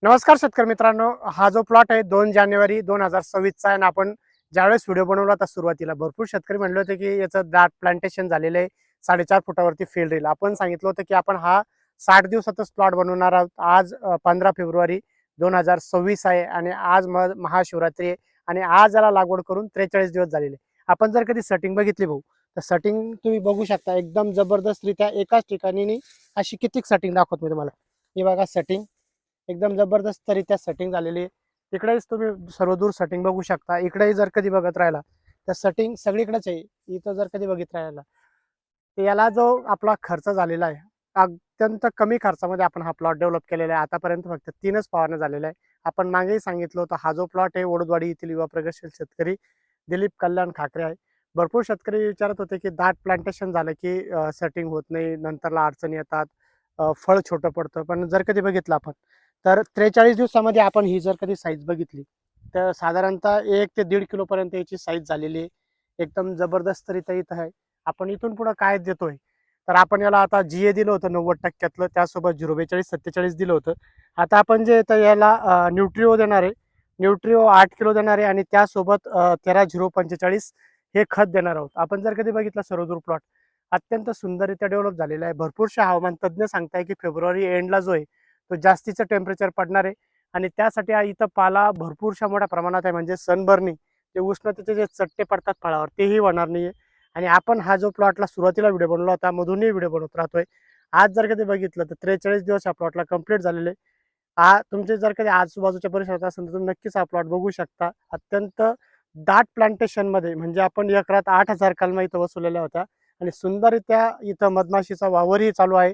नमस्कार शेतकरी मित्रांनो, हा जो प्लॉट आहे 2 जानेवारी 2026चा आहे आणि आपण ज्यावेळेस व्हिडिओ बनवला होता सुरुवातीला भरपूर शेतकरी म्हणले होते की याचं दाट प्लांटेशन झालेलं आहे, 4.5 फुटावरती फील्ड येईल. आपण सांगितलं होतं की आपण हा 60 दिवसातच प्लॉट बनवणार आहोत. आज 15 फेब्रुवारी 2026 आहे आणि आज महाशिवरात्री आहे आणि आज याला लागवड करून 43 दिवस झालेले. आपण जर कधी सेटिंग बघितली भाऊ, तर सेटिंग तुम्ही बघू शकता एकदम जबरदस्तरित्या एकाच ठिकाणी अशी किती सेटिंग दाखवतो मी तुम्हाला. हे बघा सेटिंग एकदम जबरदस्तरित्या सेटिंग झालेली आहे. तिकडेच तुम्ही सर्वदूर सेटिंग बघू शकता. इकडेही जर कधी बघत राहिला तर सेटिंग सगळीकडेच आहे. इथं जर कधी बघित राहिला तर याला जो आपला खर्च झालेला आहे, अत्यंत कमी खर्चामध्ये आपण हा प्लॉट डेव्हलप केलेला आहे. आतापर्यंत फक्त 3च फवारण्या झालेल्या आहे. आपण मागेही सांगितलं होतं, हा जो प्लॉट आहे ओढदवाडी येथील युवा प्रगतशील शेतकरी दिलीप कल्याण ठाकरे आहे. भरपूर शेतकरी विचारत होते की दाट प्लांटेशन झालं की सेटिंग होत नाही, नंतरला अडचणी येतात, फळ छोटं पडतं. पण जर कधी बघितलं आपण तर 43 दिवसामध्ये आपण ही जर कधी साईज बघितली तर साधारणतः 1 ते 1.5 किलोपर्यंत याची साईज झालेली आहे. एकदम जबरदस्तरित्या इथं आहे. आपण इथून पुढे काय देतोय, तर आपण याला आता GA दिलं होतं 90% त्यासोबत 042-47 दिलं होतं. आता आपण जे तर याला न्यूट्रिओ देणार आहे. न्यूट्रिओ 8 किलो देणार आहे आणि त्यासोबत 13-045 हे खत देणार आहोत. आपण जर कधी बघितलं सर्वदूर प्लॉट अत्यंत सुंदररित्या डेव्हलप झालेला आहे. भरपूरशा हवामान तज्ञ सांगताय की फेब्रुवारी एंडला जो आहे तो जास्तीचं टेम्परेचर पडणार आहे आणि त्यासाठी इथं पाला भरपूरशा मोठ्या प्रमाणात आहे. म्हणजे सनबर्निंग जे उष्णतेचे जे चट्टे पडतात फळावर तेही होणार नाहीये. आणि आपण हा जो प्लॉटला सुरुवातीला व्हिडिओ बनवला होता मधूनही व्हिडिओ बनवत राहतोय. आज जर कधी बघितलं तर 43 दिवस या प्लॉटला कंप्लीट झालेले. तुमचे जर कधी आजूबाजूच्या परिसरात असेल तर तुम्ही नक्कीच हा प्लॉट बघू शकता. अत्यंत दाट प्लांटेशन मध्ये म्हणजे आपण एकरात 8,000 कलमा इथं बसवलेल्या होत्या आणि सुंदररित्या इथं मधमाशीचा वावरही चालू आहे.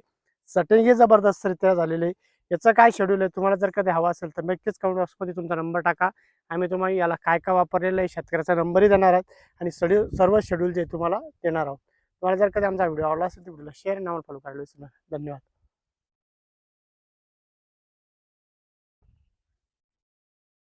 सेटिंगही जबरदस्तरित्या झालेली आहे. याचं काय शेड्यूल आहे तुम्हाला जर कधी हवा असेल तर नक्कीच कमेंट बॉक्समध्ये तुमचा नंबर टाका. आम्ही तुम्हाला याला काय काय वापरलेलं आहे शेतकऱ्याचा नंबरही देणार आहोत आणि सर्व शेड्यूल जे तुम्हाला देणार आहोत. तुम्हाला जर कधी आमचा व्हिडिओ आवडला असेल तर व्हिडिओला शेअर आणि फॉलो करायला विसरू नका. धन्यवाद.